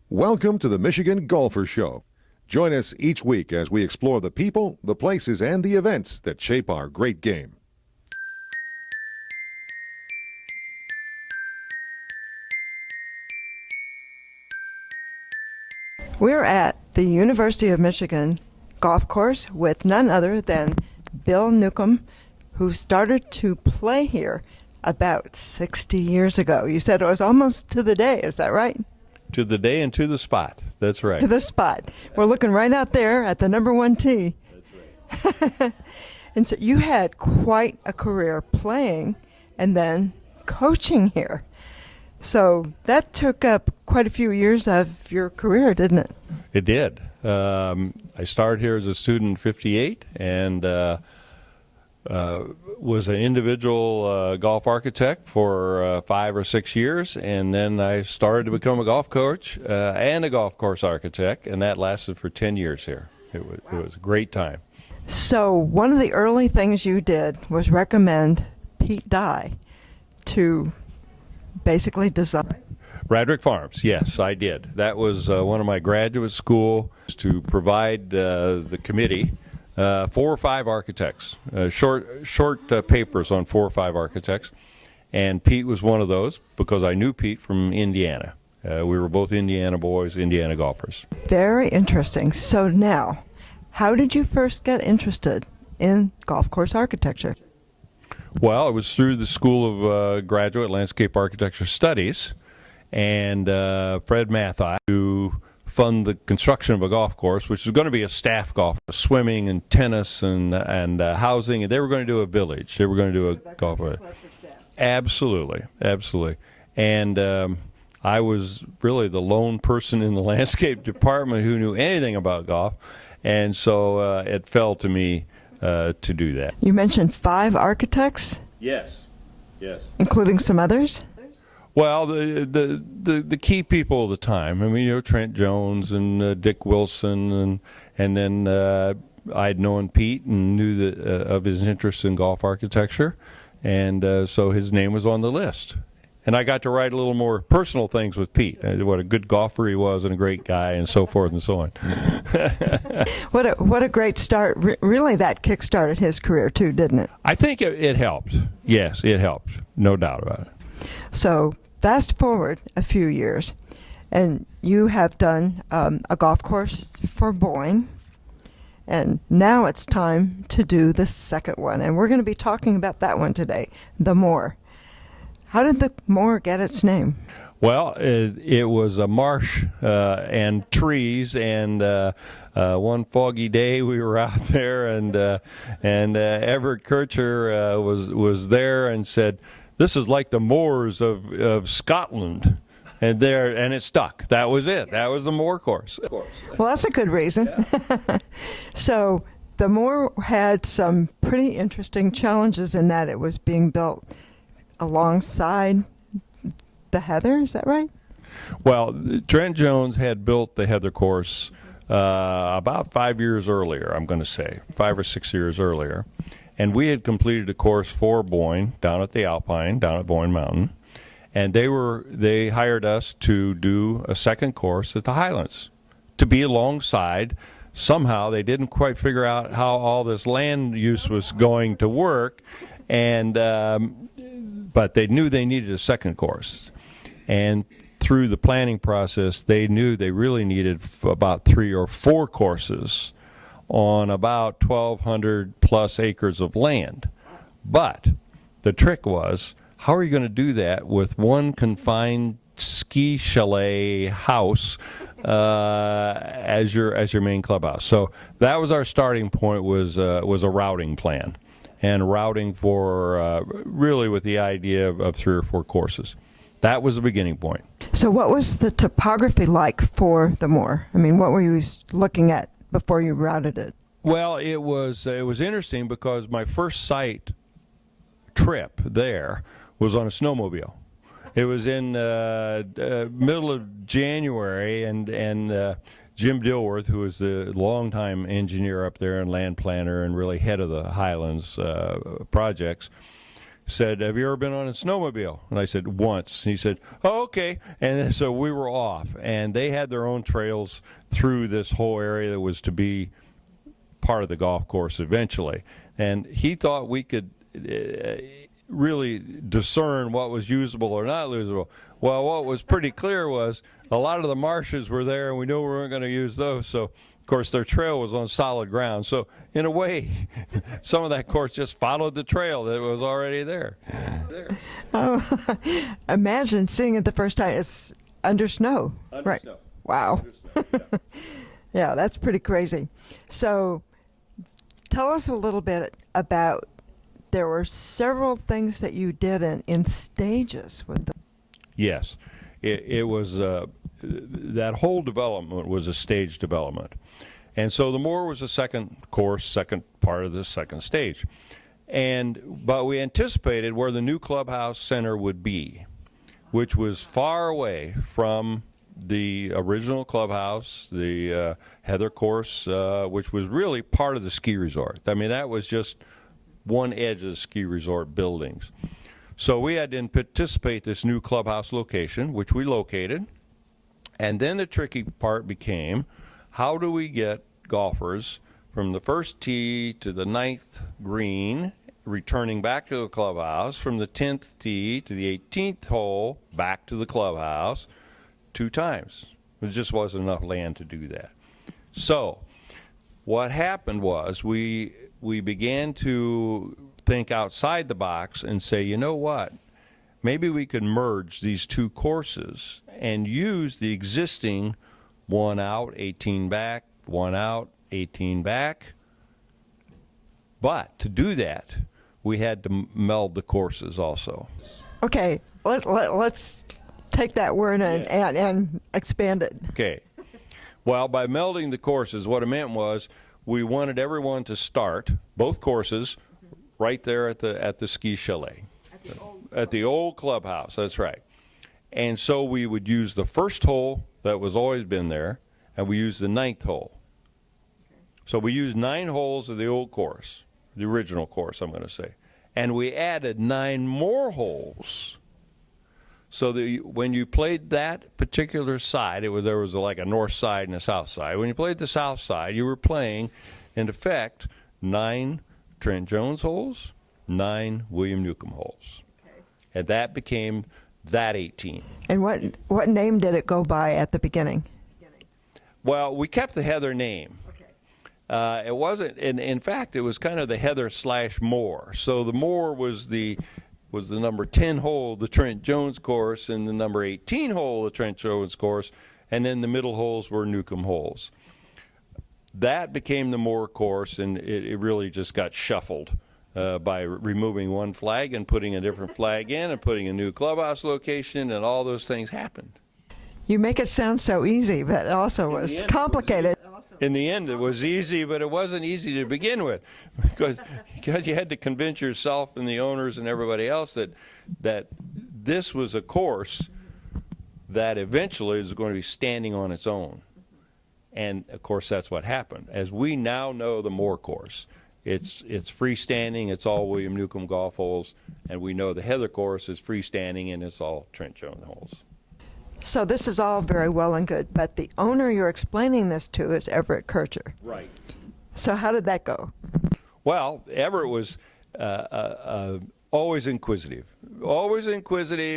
Welcome to the Michigan Golfer Show. Join us each week as we explore the people, the places, and the events that shape our great game. We're at the University of Michigan golf course with none other than Bill Newcomb, who started to play here about 60 years ago. You said it was almost to the day, is that right? To the day and to the spot. That's right. To the spot. We're looking right out there at the number one tee. That's right. And so you had quite a career playing and then coaching here. So that took up quite a few years of your career, didn't it? It did. I started here as a student in '58 and was an individual golf architect for 5 or 6 years, and then I started to become a golf coach and a golf course architect, and that lasted for 10 years here. It was a great time. So one of the early things you did was recommend Pete Dye to basically design. Radrick Farms, yes, I did. That was one of my graduate school to provide the committee 4 or 5 architects, short papers on 4 or 5 architects, and Pete was one of those because I knew Pete from Indiana. We were both Indiana boys, Indiana golfers. Very interesting. So now, how did you first get interested in golf course architecture? Well, it was through the School of Graduate Landscape Architecture Studies, and Fred Mathai, who fund the construction of a golf course, which was going to be a staff golf, swimming and tennis and housing, and they were going to do a village. They were going to do a golf. Absolutely, absolutely. And I was really the lone person in the landscape department who knew anything about golf, and so it fell to me to do that. You mentioned 5 architects? Yes, yes. Including some others? Well, the key people of the time. I mean, Trent Jones and Dick Wilson, and then I'd known Pete and knew that of his interest in golf architecture, and so his name was on the list. And I got to write a little more personal things with Pete, what a good golfer he was and a great guy, and so forth and so on. What a great start. Really, that kick-started his career too, didn't it? I think it helped. Yes, it helped. No doubt about it. So fast forward a few years, and you have done a golf course for Boyne, and now it's time to do the second one, and we're going to be talking about that one today, the Moor. How did the Moor get its name? Well, it was a marsh and trees, and one foggy day we were out there, and Everett Kircher was there and said, "This is like the moors of Scotland," and it stuck. That was it. That was the Moor course. Well, that's a good reason. Yeah. So the Moor had some pretty interesting challenges in that it was being built alongside the Heather. Is that right? Well, Trent Jones had built the Heather course about 5 years earlier. I'm going to say 5 or 6 years earlier. And we had completed a course for Boyne down at the Alpine, down at Boyne Mountain, and they hired us to do a second course at the Highlands, to be alongside. Somehow they didn't quite figure out how all this land use was going to work, and but they knew they needed a second course, and through the planning process, they knew they really needed about 3 or 4 courses on about 1,200 plus acres of land. But the trick was, how are you going to do that with one confined ski chalet house as your main clubhouse? So that was our starting point, was a routing plan, and routing for really with the idea of 3 or 4 courses. That was the beginning point. So what was the topography like for the Moor? I mean, what were you looking at before you routed it? Well, it was interesting because my first site trip there was on a snowmobile. It was in middle of January, and Jim Dilworth, who was the longtime engineer up there and land planner and really head of the Highlands projects, said, "Have you ever been on a snowmobile?" And I said, "Once." And he said, "Oh, okay." And then, so we were off, and they had their own trails through this whole area that was to be part of the golf course eventually. And he thought we could really discern what was usable or not usable. Well, what was pretty clear was a lot of the marshes were there, and we knew we weren't going to use those. So, of course, their trail was on solid ground. So, in a way, some of that course just followed the trail that was already there. Oh, imagine seeing it the first time. It's under snow. Under right. snow. Wow. Under snow, yeah. Yeah, that's pretty crazy. So, tell us a little bit about. There were several things that you did in stages with them. Yes, it was that whole development was a stage development, and so the Moor was a second course, second part of the second stage, but we anticipated where the new clubhouse center would be, which was far away from the original clubhouse, the Heather course, which was really part of the ski resort. I mean, that was just one edge of the ski resort buildings. So we had to anticipate this new clubhouse location, which we located. And then the tricky part became, how do we get golfers from the first tee to the 9th green, returning back to the clubhouse, from the 10th tee to the 18th hole, back to the clubhouse 2 times. There just wasn't enough land to do that. So what happened was we began to think outside the box and say, you know what, maybe we could merge these 2 courses and use the existing 1 out, 18 back, 1 out, 18 back. But to do that, we had to meld the courses also. Okay, let's take that word and expand it. Okay. Well, by melding the courses, what it meant was we wanted everyone to start both courses right there at the ski chalet, at the old clubhouse. That's right. And so we would use the first hole that was always been there, and we used the 9th hole. So we used 9 holes of the old course, the original course, I'm going to say, and we added 9 more holes. So when you played that particular side, there was like a north side and a south side. When you played the south side, you were playing, in effect, 9 Trent Jones holes, 9 William Newcomb holes. Okay. And that became that 18. And what name did it go by at the beginning? Well, we kept the Heather name. Okay. It wasn't, in fact, it was kind of the Heather / Moor. So the Moor was the number 10 hole of the Trent Jones course, and the number 18 hole of the Trent Jones course, and then the middle holes were Newcomb holes. That became the Moor course, and it really just got shuffled by removing one flag and putting a different flag in and putting a new clubhouse location, and all those things happened. You make it sound so easy, but it also was complicated. In the end, it was easy, but it wasn't easy to begin with, because you had to convince yourself and the owners and everybody else that this was a course that eventually is going to be standing on its own. And, of course, that's what happened. As we now know the Moor course, it's freestanding, it's all William Newcomb golf holes, and we know the Heather course is freestanding, and it's all Trent Jones holes. So this is all very well and good, but the owner you're explaining this to is Everett Kircher. Right. So how did that go? Well, Everett was always inquisitive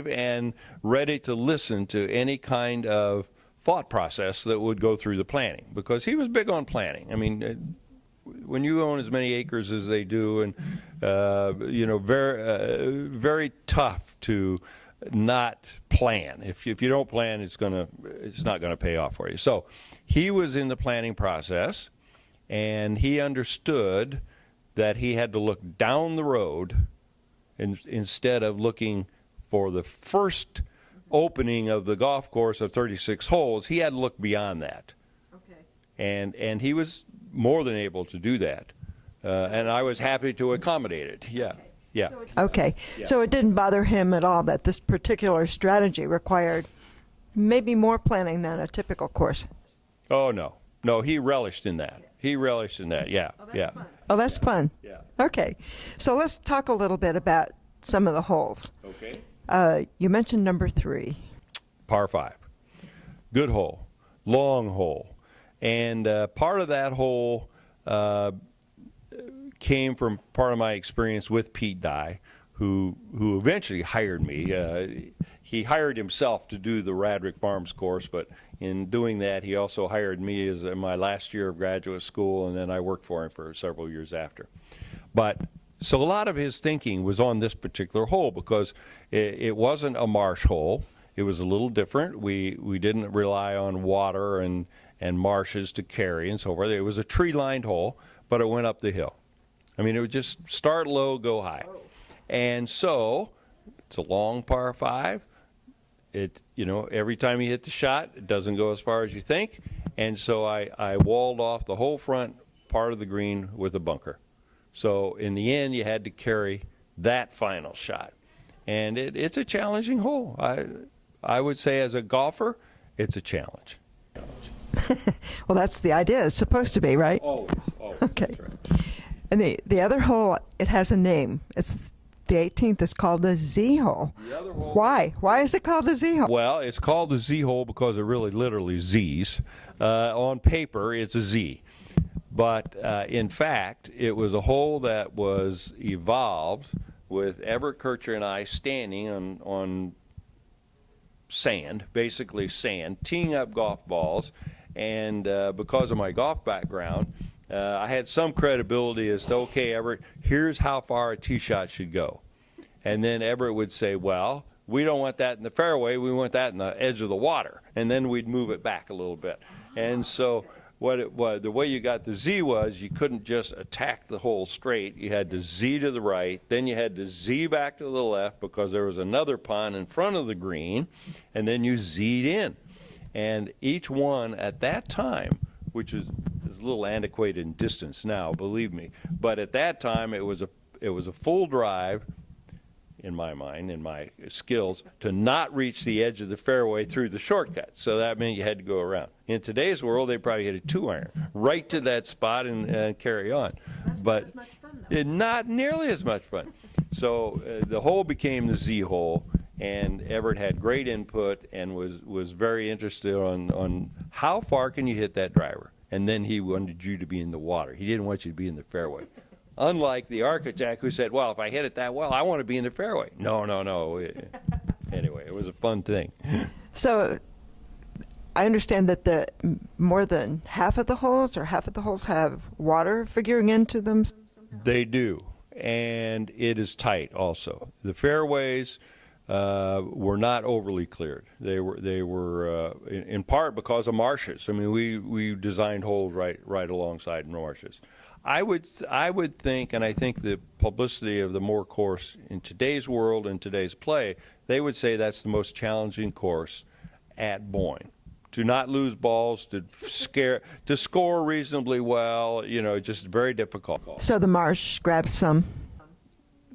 and ready to listen to any kind of thought process that would go through the planning, because he was big on planning. I mean, when you own as many acres as they do, and very tough to not plan. If you don't plan, it's not gonna pay off for you. So he was in the planning process, and he understood that he had to look down the road instead of looking for the first opening of the golf course of 36 holes. He had to look beyond that. Okay. And he was more than able to do that, and I was happy to accommodate it. Yeah. Okay. Yeah. Okay. Yeah. So it didn't bother him at all that this particular strategy required maybe more planning than a typical course. Oh, no, he relished in that. He relished in that. Yeah. Oh, that's fun. Yeah. Okay. So let's talk a little bit about some of the holes. Okay. You mentioned number 3. Par 5. Good hole. Long hole. And part of that hole came from part of my experience with Pete Dye, who eventually hired me. He hired himself to do the Radrick Farms course, but in doing that, he also hired me as in my last year of graduate school, and then I worked for him for several years after. But so a lot of his thinking was on this particular hole because it wasn't a marsh hole. It was a little different. We didn't rely on water and marshes to carry and so forth. It was a tree-lined hole, but it went up the hill. I mean, it would just start low, go high. And so it's a long par 5. Every time you hit the shot, it doesn't go as far as you think. And so I walled off the whole front part of the green with a bunker. So in the end, you had to carry that final shot. And it's a challenging hole. I would say as a golfer, it's a challenge. Well, that's the idea. It's supposed to be, right? Always. Okay. That's right. And the other hole, it has a name. It's the 18th. It's called the Z hole. The other hole. Why? Why is it called the Z hole? Well, it's called the Z hole because it really literally Z's. On paper, it's a Z. But in fact, it was a hole that was evolved with Everett Kircher and I standing on sand, basically sand, teeing up golf balls. And because of my golf background, I had some credibility as to, okay, Everett, here's how far a tee shot should go. And then Everett would say, well, we don't want that in the fairway, we want that in the edge of the water. And then we'd move it back a little bit. And so the way you got the Z was you couldn't just attack the hole straight. You had to Z to the right, then you had to Z back to the left because there was another pond in front of the green, and then you Z'd in. And each one at that time, which is a little antiquated in distance now, believe me, but at that time it was a full drive, in my mind, in my skills, to not reach the edge of the fairway through the shortcut. So that meant you had to go around. In today's world, they probably hit a 2-iron right to that spot and carry on. But not nearly as much fun. So the hole became the Z hole, and Everett had great input and was very interested on how far can you hit that driver. And then he wanted you to be in the water. He didn't want you to be in the fairway. Unlike the architect who said, well, if I hit it that well, I want to be in the fairway. No. Anyway, it was a fun thing. So I understand that more than half of the holes have water figuring into them. They do, and it is tight also. The fairways were not overly cleared. They were in part because of marshes. I mean, we designed holes right alongside marshes. I would think, and I think the publicity of the Moor course in today's world and today's play, they would say that's the most challenging course at Boyne. To not lose balls, to score reasonably well, just very difficult. So the marsh grabs some.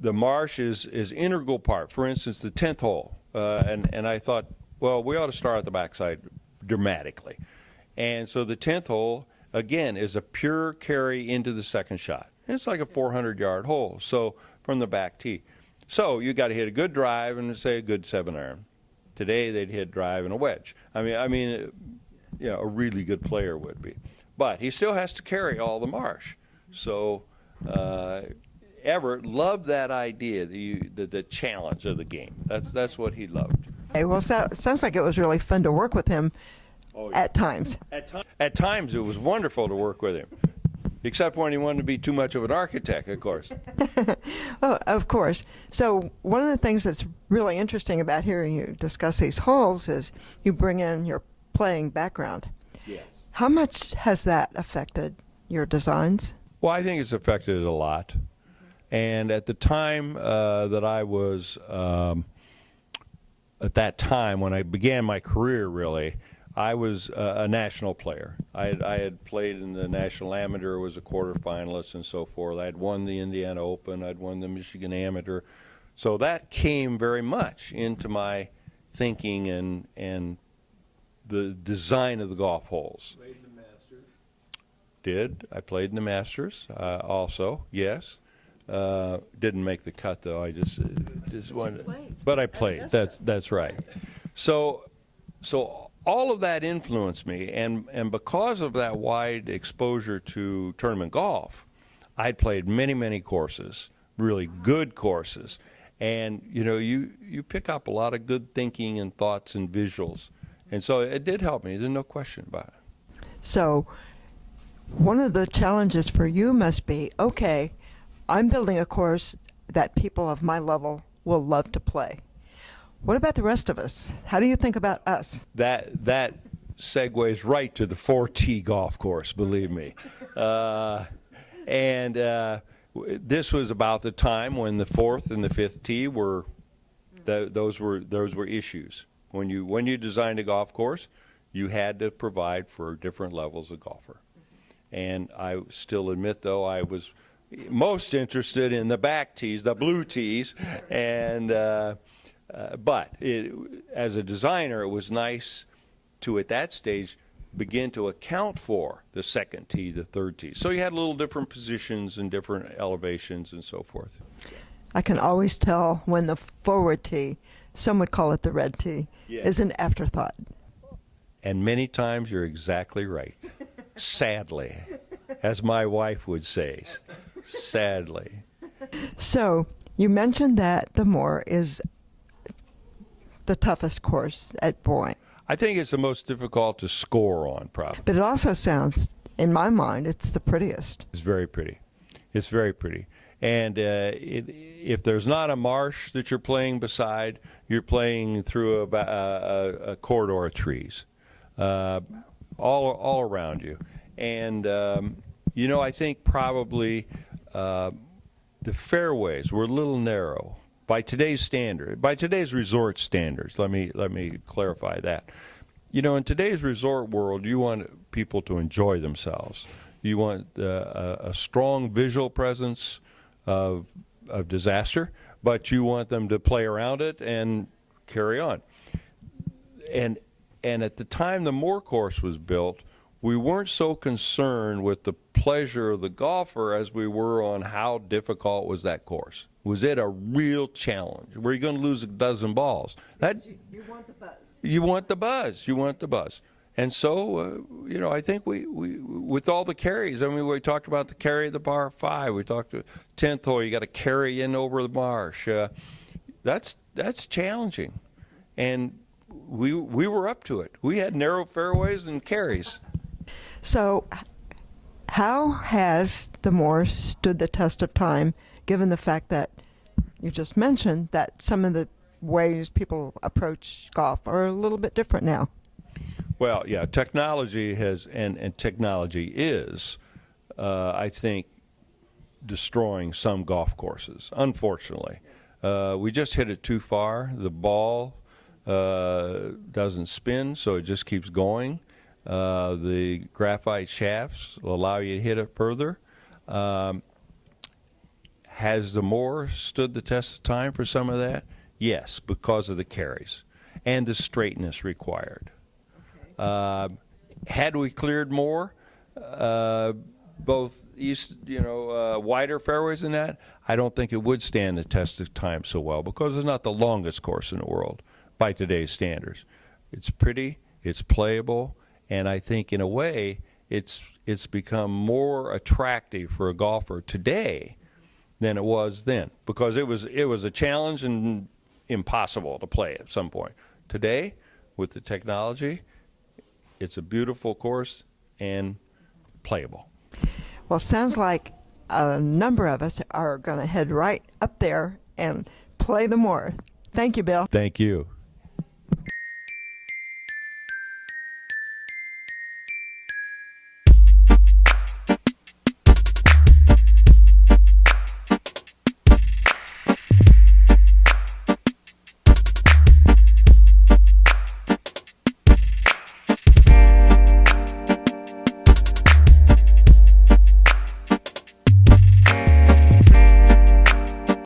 The marsh is integral part. For instance, the 10th hole, and I thought, well, we ought to start at the backside dramatically. And so the 10th hole, again, is a pure carry into the second shot. It's like a 400-yard hole, so from the back tee. So you got to hit a good drive and say a good 7-iron. Today they'd hit drive and a wedge. I mean, a really good player would be. But he still has to carry all the marsh. So Everett loved that idea, the challenge of the game. That's what he loved. Okay, well, it sounds like it was really fun to work with him. Oh, yeah. At times. At times, it was wonderful to work with him, except when he wanted to be too much of an architect, of course. Oh, of course. So one of the things that's really interesting about hearing you discuss these holes is you bring in your playing background. Yes. How much has that affected your designs? Well, I think it's affected it a lot. And at the time that I was, at that time when I began my career, really, I was a national player. I had played in the National Amateur, was a quarterfinalist and so forth. I had won the Indiana Open. I'd won the Michigan Amateur. So that came very much into my thinking and the design of the golf holes. Played in the Masters. I played in the Masters also, yes. Didn't make the cut though. I just wanted. played. But I played. That's right. So all of that influenced me, and because of that wide exposure to tournament golf, I'd played many courses, really good courses, and you pick up a lot of good thinking and thoughts and visuals, and so it did help me. There's no question about it. So one of the challenges for you must be, okay, I'm building a course that people of my level will love to play. What about the rest of us? How do you think about us? That segues right to the 4T golf course, believe me. This was about the time when the 4th and the 5th tee were those were issues. When you designed a golf course, you had to provide for different levels of golfer. And I still admit, though, I was most interested in the back tees, the blue tees, and but as a designer, it was nice to, at that stage, begin to account for the 2nd tee, the 3rd tee. So you had little different positions and different elevations and so forth. I can always tell when the forward tee, some would call it the red tee, is an afterthought. And many times you're exactly right. Sadly, as my wife would say, sadly. So you mentioned that the Moor is the toughest course at Boyne. I think it's the most difficult to score on, probably. But it also sounds, in my mind, it's the prettiest. It's very pretty. It's very pretty. And if there's not a marsh that you're playing beside, you're playing through a corridor of trees all around you. And, I think probably the fairways were a little narrow. By today's standard, by today's resort standards, let me clarify that. In today's resort world, you want people to enjoy themselves. You want a strong visual presence of disaster, but you want them to play around it and carry on. And at the time the Moor course was built, we weren't so concerned with the pleasure of the golfer as we were on how difficult was that course. Was it a real challenge? Were you going to lose a dozen balls? You want the buzz. You want the buzz. You want the buzz. And so, I think we with all the carries, we talked about the carry of the par 5. We talked to 10th hole, you got to carry in over the marsh. That's challenging. And we were up to it. We had narrow fairways and carries. So how has the Moor stood the test of time, given the fact that you just mentioned that some of the ways people approach golf are a little bit different now? Well, yeah, technology has, and technology is, I think, destroying some golf courses, unfortunately. We just hit it too far. The ball doesn't spin, so it just keeps going. The graphite shafts will allow you to hit it further. Has the Moor stood the test of time for some of that? Yes, because of the carries and the straightness required. Had we cleared more, both east, wider fairways than that, I don't think it would stand the test of time so well, because it's not the longest course in the world by today's standards. It's pretty, it's playable, and I think in a way it's become more attractive for a golfer today than it was then, because it was a challenge and impossible to play at some point. Today, with the technology, it's a beautiful course and playable. Well, it sounds like a number of us are going to head right up there and play the Moor. Thank you, Bill. Thank you.